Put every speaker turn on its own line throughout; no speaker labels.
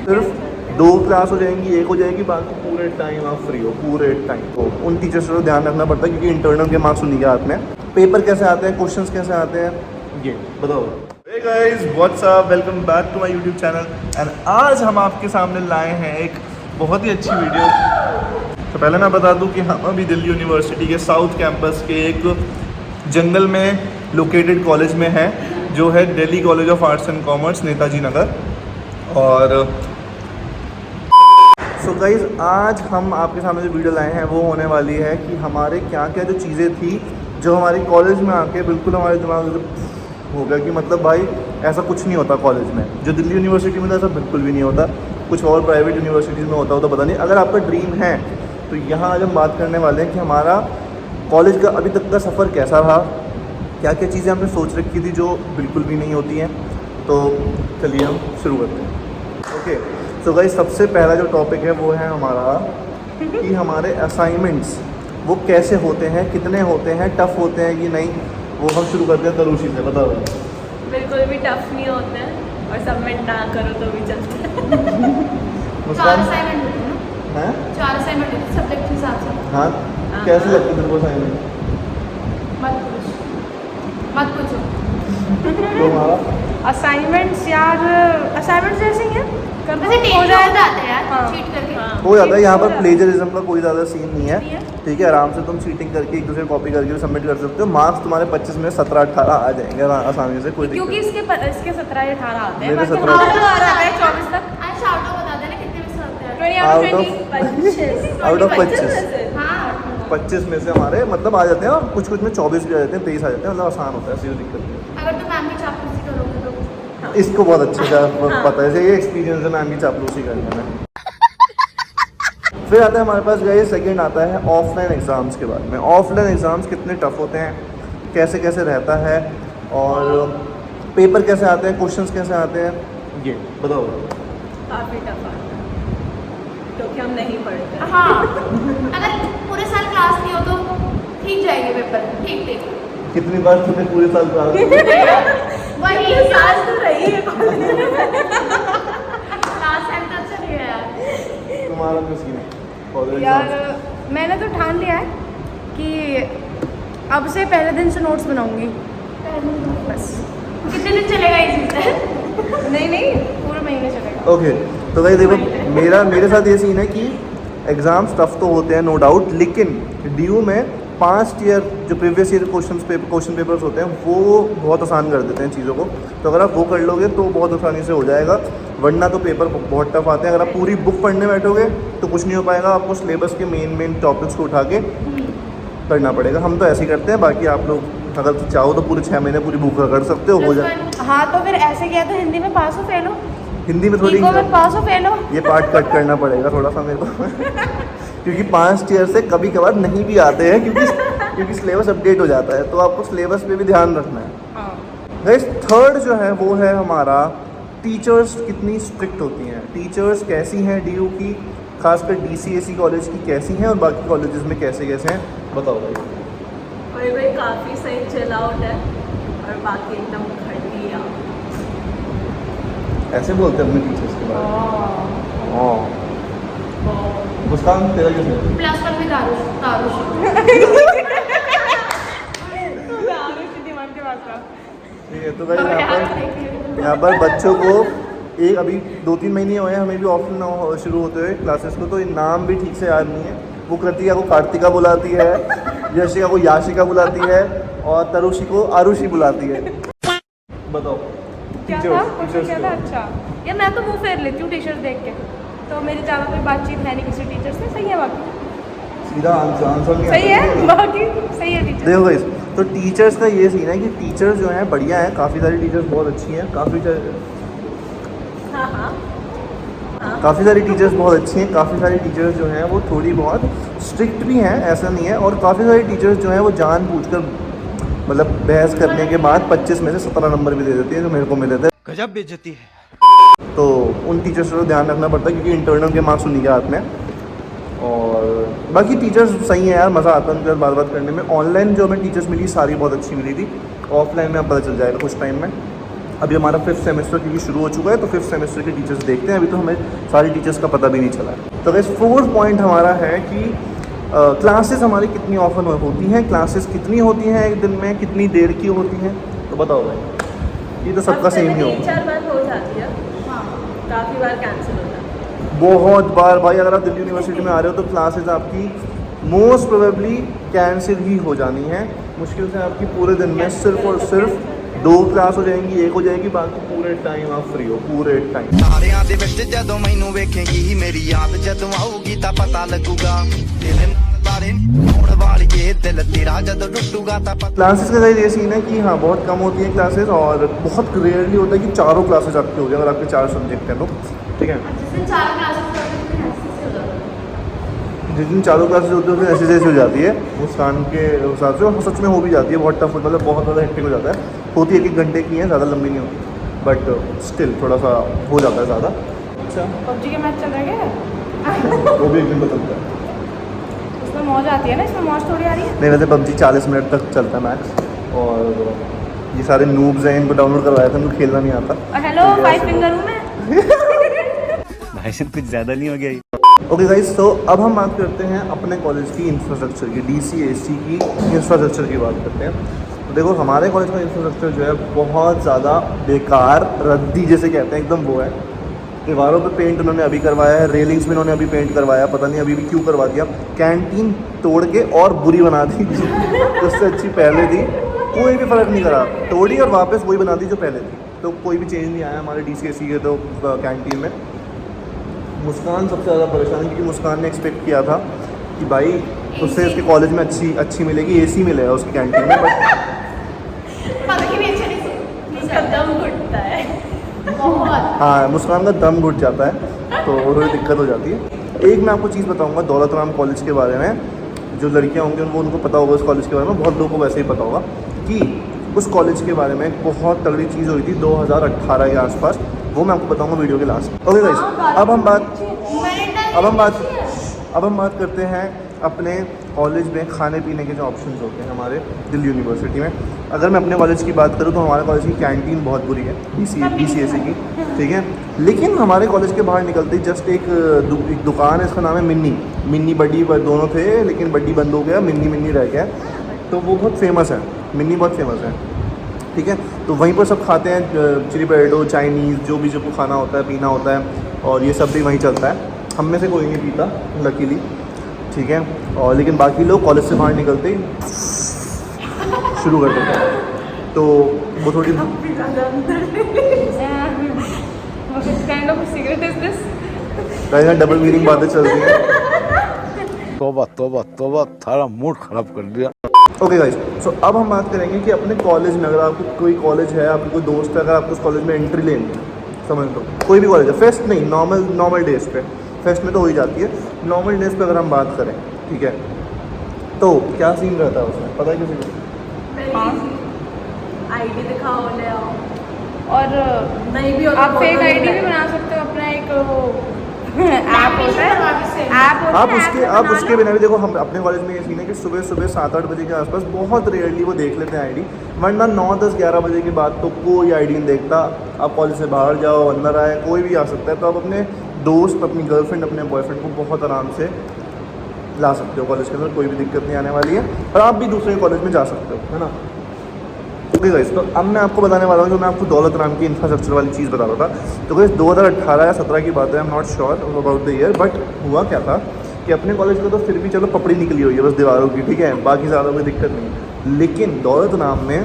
सिर्फ 2 क्लास हो जाएंगी, 1 हो जाएगी, बाकी पूरे टाइम आप फ्री हो, पूरे टाइम। तो उन टीचर्स को ध्यान रखना पड़ता है क्योंकि इंटरनल के मार्क्स उन्हीं के हाथ में। पेपर कैसे आते हैं, क्वेश्चंस कैसे आते हैं, ये बताओ। Hey guys, what's up, welcome back to my YouTube channel. And आज हम आपके सामने लाए हैं एक बहुत ही अच्छी वीडियो। तो पहले मैं बता दूं कि हम अभी दिल्ली यूनिवर्सिटी के साउथ कैंपस के एक जंगल में लोकेटेड कॉलेज में है, जो है Delhi college of arts and commerce, Netaji Nagar. और सो गाइस, आज हम आपके सामने जो वीडियो लाए हैं वो होने वाली है कि हमारे क्या क्या जो चीज़ें थी जो हमारे कॉलेज में आके बिल्कुल हमारे दिमाग में हो गया कि मतलब भाई ऐसा कुछ नहीं होता कॉलेज में। जो दिल्ली यूनिवर्सिटी में था ऐसा बिल्कुल भी नहीं होता, कुछ और प्राइवेट यूनिवर्सिटीज़ में होता हो तो पता नहीं। अगर आपका ड्रीम है तो यहाँ आज हम बात करने वाले हैं कि हमारा कॉलेज का अभी तक का सफ़र कैसा रहा, क्या क्या चीज़ें हमने सोच रखी थी जो बिल्कुल भी नहीं होती हैं। तो चलिए हम शुरू करते हैं। ओके, तो गाइस सबसे पहला जो टॉपिक है वो है हमारा कि हमारे असाइनमेंट्स वो कैसे होते हैं, कितने होते हैं, टफ़ होते हैं कि नहीं। वो हम शुरू करते हैं तरुषी से, बताओ।
बिल्कुल भी टफ नहीं होते हैं और सबमिट ना करो तो भी चलता है।
4 असाइनमेंट होते हैं ना?
हैं?
4 असाइनमेंट होते हैं सब्जेक्ट के हिसाब से।
हाँ, कैसे लगते हैं तेरे को असाइनमेंट?
मत पूछो।
तो हमारा
असाइनमेंट्स यार, असाइनमेंट्स जैसे ही हैं,
वैसे टेस्ट हो जाते हैं यार,
हाँ।
चीट करके।
हो जाता है। यहाँ पर प्लेजरिज्म का कोई ज़्यादा सीन नहीं है, ठीक है। आराम से तुम चीटिंग करके एक दूसरे कॉपी करके सबमिट कर सकते हो। मार्क्स तुम्हारे 25 में 17-18 आ जाएंगे आसानी से, कोई
क्योंकि
दिक्कत
इसके 17-18 आते हैं,
मेरे
बाकी
17
हमारे तो आ रहा है 24 तक।
आज शाउट आउट बता देना कितने में से होते हैं।
20
Out of
25
out of 25
हाँ,
25 में से हमारे मतलब आ जाते हैं, और कुछ कुछ में 24 भी आ जाते हैं, 23 आ जाते हैं। मतलब आसान होता है, ऐसी कोई दिक्कत नहीं है।
अगर तुम मैम की चापलूसी करोगे तो
इसको बहुत अच्छे से पता है, ये एक्सपीरियंस है मैम की चापलूसी करने में। फिर आता है हमारे पास गए, सेकंड आता है ऑफलाइन एग्ज़ाम्स के बारे में। ऑफलाइन एग्ज़ाम्स कितने टफ होते हैं, कैसे कैसे रहता है, और पेपर कैसे आते हैं, क्वेश्चंस कैसे आते हैं, ये बताओ।
काफ़ी टफ आता है क्योंकि हम नहीं पढ़ते।
हाँ, अगर पूरे साल क्लास नहीं हो तो ठीक जाएंगे पेपर, ठीक ठीक।
कितनी बार तुमने पूरे साल
वही
साल तो रही है
लास्ट टाइम तो अच्छा नहीं है यार।
तुम्हारा क्यों सीन है कॉलेज
यार,
एग्जाम्स?
मैंने तो ठान लिया है कि अब से पहले दिन से नोट्स बनाऊंगी बस।
कितने दिन चलेगा ये चीज़?
नहीं, पूरे महीने चलेगा।
ओके, तो भाई देखो, मेरे साथ ये सीन है कि एग्ज़ाम्स टफ तो होते हैं नो डाउट, लेकिन ड्यू में पास्ट ईयर जो प्रीवियस ईयर क्वेश्चन पेपर्स होते हैं वो बहुत आसान कर देते हैं चीज़ों को। तो अगर आप वो कर लोगे तो बहुत आसानी से हो जाएगा, वरना तो पेपर बहुत टफ आते हैं। अगर आप पूरी बुक पढ़ने बैठोगे तो कुछ नहीं हो पाएगा, आपको सिलेबस के मेन टॉपिक्स को उठा के करना पड़ेगा। हम तो ऐसे ही करते हैं, बाकी आप लोग अगर चाहो तो पूरे 6 महीने पूरी बुक कर सकते हो, हो जाए।
हाँ, तो फिर ऐसे किया तो हिंदी में पास हो फेल हो,
हिंदी में थोड़ी
इको में पास हो फेल हो।
ये पार्ट कट करना पड़ेगा थोड़ा सा मेरे को क्योंकि 5 ईयर से कभी कभार नहीं भी आते हैं, क्योंकि सिलेबस अपडेट हो जाता है, तो आपको सिलेबस पे भी ध्यान रखना है। गाइस, थर्ड जो है वो है हमारा टीचर्स कितनी स्ट्रिक्ट होती हैं। टीचर्स कैसी हैं डीयू की, खासकर DCSE कॉलेज की कैसी हैं, और बाकी कॉलेजेस में कैसे कैसे हैं, बताओ भाई।
और भाई काफ़ी सही चिल आउट है, और बाकी एकदम घटिया।
ऐसे बोलते हैं अपने टीचर्स के बारे में। मुस्कान, तेरा कैसे?
+1 में तारुष
ठीक है, तो भाई यहाँ पर बच्चों को एक अभी 2-3 महीने हुए हैं हमें भी ऑफलाइन शुरू होते हुए क्लासेस को, तो ये नाम भी ठीक से याद नहीं है। वो कृतिका को कार्तिका बुलाती है, यशिका को याशिका बुलाती है, और तरुषी को आरुषि बुलाती है। बताओ
क्या था क्वेश्चन, क्या था? अच्छा यार, मैं तो मुंह फेर लेती हूँ टीचर्स देख के, तो मेरी ज़्यादा कोई बातचीत है नहीं किसी टीचर से। सही है, बाकी
सीधा आंसर नहीं
सही
आता।
है, बाकी सही है टीचर।
देखो गाइस, तो टीचर्स का ये सीन है कि टीचर्स जो हैं बढ़िया हैं, काफ़ी सारी टीचर्स बहुत अच्छी हैं, काफ़ी सारी टीचर्स बहुत अच्छी हैं, काफ़ी सारी टीचर्स जो हैं वो थोड़ी बहुत स्ट्रिक्ट भी हैं, ऐसा नहीं है। और काफ़ी सारी टीचर्स जो हैं वो जानबूझकर मतलब बहस करने के बाद 25 में से 17 नंबर भी दे देती है, जो मेरे को मिले थे।
गजब बेइज्जती है।
तो उन टीचर्स को ध्यान रखना पड़ता है क्योंकि इंटरनल के मार्क्स उन्हीं के हाथ में। और बाकी टीचर्स सही है यार, मज़ा आता है उनके साथ बात करने में। ऑनलाइन जो हमें टीचर्स मिली सारी बहुत अच्छी मिली थी, ऑफलाइन में अब पता चल जाएगा कुछ टाइम में। अभी हमारा 5th सेमेस्टर क्योंकि शुरू हो चुका है, तो 5th सेमेस्टर के टीचर्स देखते हैं। अभी तो हमें सारी टीचर्स का पता भी नहीं चला है। तो वैसे 4th पॉइंट हमारा है कि क्लासेस हमारी कितनी ऑफन होती हैं, क्लासेस कितनी होती हैं एक दिन में, कितनी देर की होती हैं, तो बताओ भाई। ये तो सबका सेम ही होगा।
3-4 बार हो जाती है,
हाँ
काफ़ी बार कैंसिल हो जाती है।
बहुत बार भाई, अगर आप दिल्ली यूनिवर्सिटी में आ रहे हो तो क्लासेस आपकी मोस्ट प्रोबेबली कैंसिल ही हो जानी है। मुश्किल से आपकी पूरे दिन में सिर्फ और सिर्फ 2 क्लास हो जाएंगी, 1 हो जाएगी, बाकी पूरे टाइम आप फ्री हो, पूरे टाइम।
ਤਾਰਿਆਂ ਦੇ ਵਿੱਚ ਜਦੋਂ ਮੈਨੂੰ ਵੇਖੇਂਗੀ ਮੇਰੀ ਯਾਦ ਜਦੋਂ ਆਊਗੀ ਤਾਂ ਪਤਾ ਲੱਗੂਗਾ ਤੇਰੇ ਨਾਲ ਤਾਰੇ ਹੋਣ ਵਾਲੀਏ ਦਿਲ ਤੇਰਾ ਜਦੋਂ ਟੁੱਟੂਗਾ ਤਾਂ ਪਤਾ
क्लासेस का ये सीन है कि हाँ बहुत कम होती है क्लासेस, और बहुत रेयरली होता है कि चारों क्लासेस आपकी हो जाए अगर आपके 4 सब्जेक्ट हैं तो, ठीक है।
जिस दिन 4 क्लासेस करते हैं तो ऐसे से हो जाता है।
जिस दिन चारों क्लासेस होती है फिर ऐसी जैसी हो जाती है मुस्कान के हिसाब से, और सच में हो भी जाती है, बहुत टफ, मतलब बहुत ज़्यादा हेक्टिक हो जाता है। होती है 1 घंटे की है, ज़्यादा लंबी नहीं होती, बट स्टिल थोड़ा सा हो जाता है ज़्यादा। अच्छा,
पबजी के मैच चल रहे हैं,
वो भी एक दिन बदलता है।
उसमें मौज आती है ना, इसमें मौज थोड़ी आ रही है।
नहीं वैसे PUBG 40 मिनट तक चलता है मैक्स, और ये सारे नूब्स हैं, इनको डाउनलोड करवाया था, इनको खेलना नहीं आता।
और हेलो 5 फिंगर हूँ मैं।
भाई साहब कुछ ज़्यादा नहीं हो गया ये?
ओके गाइस, तो अब हम बात करते हैं अपने कॉलेज की इंफ्रास्ट्रक्चर की, DCAC की इंफ्रास्ट्रक्चर की बात करते हैं। तो देखो हमारे कॉलेज का इंफ्रास्ट्रक्चर जो है बहुत ज़्यादा बेकार, रद्दी जैसे कहते हैं, एकदम वो है। दीवारों पे पेंट उन्होंने अभी करवाया है, रेलिंग्स में उन्होंने अभी पेंट करवाया, पता नहीं अभी भी क्यों करवा दिया। कैंटीन तोड़ के और बुरी बना दी, उससे अच्छी पहले थी, कोई भी फ़र्क नहीं करा, तोड़ी और वापस वही बना दी जो पहले थी, तो कोई भी चेंज नहीं आया हमारे DCAC के तो कैंटीन में। मुस्कान सबसे ज़्यादा परेशान, क्योंकि मुस्कान ने एक्सपेक्ट किया था कि भाई उससे उसके कॉलेज में अच्छी मिलेगी, AC मिलेगा उसकी कैंटीन में, बट
पता कि नहीं अच्छा नहीं
उसका दम घुटता है।
बहुत
हाँ मुस्कान का दम घुट जाता है, तो थोड़ी दिक्कत हो जाती है। एक मैं आपको चीज़ बताऊंगा दौलत राम कॉलेज के बारे में, जो लड़कियां होंगी उनको पता होगा उस कॉलेज के बारे में, बहुत लोगों को वैसे ही पता होगा कि उस कॉलेज के बारे में एक बहुत तगड़ी चीज़ हुई थी 2018 के आसपास, वो मैं आपको बताऊंगा वीडियो के लास्ट। ओके गाइस, अब हम बात करते हैं अपने कॉलेज में खाने पीने के जो ऑप्शंस होते हैं हमारे दिल्ली यूनिवर्सिटी में। अगर मैं अपने कॉलेज की बात करूँ तो हमारे कॉलेज की कैंटीन बहुत बुरी है, DCAC की, ठीक है। लेकिन हमारे कॉलेज के बाहर निकलते ही जस्ट एक दुकान है, इसका नाम है मिन्नी बड्डी, दोनों थे लेकिन बड्डी बंद हो गया, मिन्नी रह गया, तो वो बहुत फेमस है, मिन्नी बहुत फेमस है, ठीक है। तो वहीं पर सब खाते हैं, चिली पटेटो, चाइनीज़, जो भी जो खाना होता है, पीना होता है, और ये सब भी वहीं चलता है। हम में से कोई नहीं पीता लकीली, ठीक है। और लेकिन बाकी लोग कॉलेज से बाहर निकलते ही शुरू कर देते हैं, तो वो थोड़ी
kind of cigarette is this.
Double meaning बातें चल रही हैं।
तौबा तौबा तौबा, थारा मूड खराब कर दिया।
ओके गाइस, सो अब हम बात करेंगे कि अपने कॉलेज में, अगर आपको कोई कॉलेज है, आपको कोई दोस्त है, अगर आपको उस कॉलेज में एंट्री लेनी है, समझ लो कोई भी कॉलेज है, फेस्ट नहीं, नॉर्मल डेज पे, फेस्ट में तो हो ही जाती है, नॉर्मल डेज पे अगर हम बात करें, ठीक है, तो क्या सीन रहता है उसमें, पता है किसी को?
आईडी दिखाओ, ले आओ, और नहीं भी आप फेक आईडी भी बना सकते हो, अपना एक वो ऐप होता है,
आप उसके बिना भी देखो, हम अपने कॉलेज में ये सीन है कि सुबह 7-8 बजे के आसपास बहुत रेयरली वो देख लेते हैं आईडी, वरना 9-10-11 बजे के बाद तो कोई आईडी नहीं देखता। आप कॉलेज से बाहर जाओ, अंदर आए, कोई भी आ सकता है, तो आप अपने दोस्त, अपनी गर्लफ्रेंड, अपने बॉयफ्रेंड को बहुत आराम से ला सकते हो कॉलेज के अंदर, कोई भी दिक्कत नहीं आने वाली है, और आप भी दूसरे कॉलेज में जा सकते हो, है ना। ओके गाइस, तो अब मैं आपको बताने वाला हूँ, जो मैं आपको दौलत राम की इंफ्रास्ट्रक्चर वाली चीज़ बता रहा था। तो गाइस 2018 या 17 की बात है, I am not sure about the year, but हुआ क्या था कि अपने कॉलेज में तो फिर भी चलो पपड़ी निकली हुई है बस दीवारों की, ठीक है, बाकी ज़्यादा कोई दिक्कत नहीं है। लेकिन दौलत राम में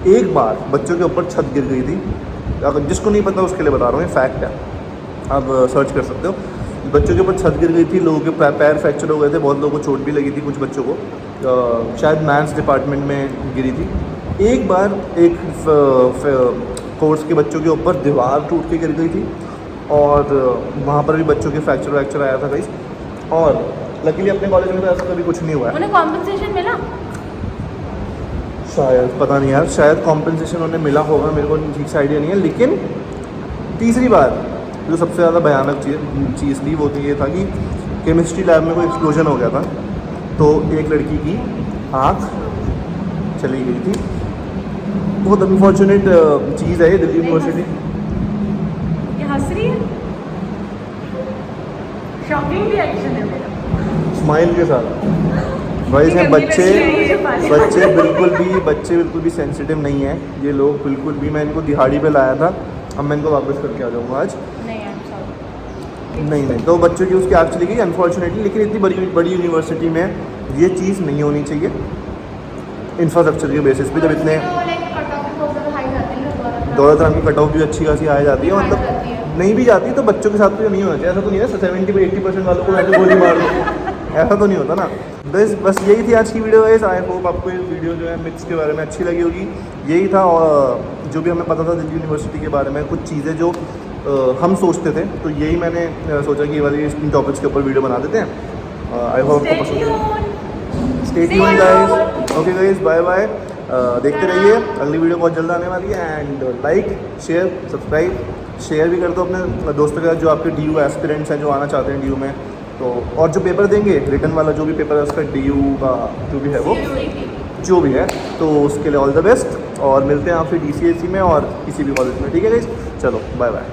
एक बार बच्चों के ऊपर छत गिर गई थी, अगर जिसको नहीं पता उसके लिए बता रहा हूँ, ये फैक्ट है, आप सर्च कर सकते हो। बच्चों के ऊपर छत गिर गई थी, लोगों के पैर फ्रैक्चर हो गए थे, बहुत लोगों को चोट भी लगी थी, कुछ बच्चों को शायद मैथ्स डिपार्टमेंट में गिरी थी। एक बार एक कोर्स के बच्चों के ऊपर दीवार टूट के गिर गई थी, और वहाँ पर भी बच्चों के फ्रैक्चर आया था गाइस, और लकीली अपने कॉलेज में तो ऐसा कभी कुछ नहीं हुआ है।
उन्हें कॉम्पनसेशन मिला
शायद, पता नहीं यार, शायद कॉम्पनसेशन उन्हें मिला होगा, मेरे को ठीक से आइडिया नहीं है। लेकिन तीसरी बार जो सबसे ज़्यादा भयानक चीज़ थी वो तो ये था कि केमिस्ट्री लैब में कोई एक्सप्लोजन हो गया था, तो एक लड़की की आँख चली गई थी। बहुत अनफॉर्चुनेट चीज़ है ये दिल्ली यूनिवर्सिटी।
ये हंस रही है, शॉकिंग रिएक्शन है मेरा।
स्माइल के साथ भाई इसमें बच्चे बिल्कुल भी सेंसिटिव नहीं है ये लोग, बिल्कुल भी। मैं इनको दिहाड़ी पे लाया था, अब मैं इनको वापस करके आ जाऊँगा आज।
नहीं आई एम सॉरी।
नहीं तो बच्चों की उसकी आँख चली गई अनफॉर्चुनेटली, लेकिन इतनी बड़ी यूनिवर्सिटी में ये चीज़ नहीं होनी चाहिए इंफ्रास्ट्रक्चर के बेसिस पे। जब इतने दौलत राम की कट ऑफ भी अच्छी खासी आ जाती है, मतलब नहीं भी जाती तो बच्चों के साथ तो नहीं होना चाहिए। ऐसा तो नहीं है 70-80% वालों को वैसे गोली मार दो, ऐसा तो नहीं होता ना। बस यही थी आज की वीडियो गाइस। आई होप आपको ये वीडियो जो है मिथ्स के बारे में अच्छी लगी होगी। यही था और जो भी हमें पता था दिल्ली यूनिवर्सिटी के बारे में, कुछ चीज़ें जो हम सोचते थे, तो यही मैंने सोचा कि ये वाली इन टॉपिक्स के ऊपर वीडियो बना देते हैं। आई होप आपको पसंद है। Stay tuned guys. Okay guys, bye bye. देखते रहिए, अगली वीडियो बहुत जल्द आने वाली है। And like, share, subscribe, share भी कर दो अपने दोस्तों के साथ जो आपके DU एस्पिरेंट्स हैं, जो आना चाहते हैं DU में। तो और जो पेपर देंगे रिटर्न वाला, जो भी पेपर है उसका DU का जो भी है वो जो भी है, तो उसके लिए ऑल द बेस्ट। और मिलते हैं आपसे DCSE में और किसी भी कॉलेज में, ठीक है गाइस। चलो बाय बाय।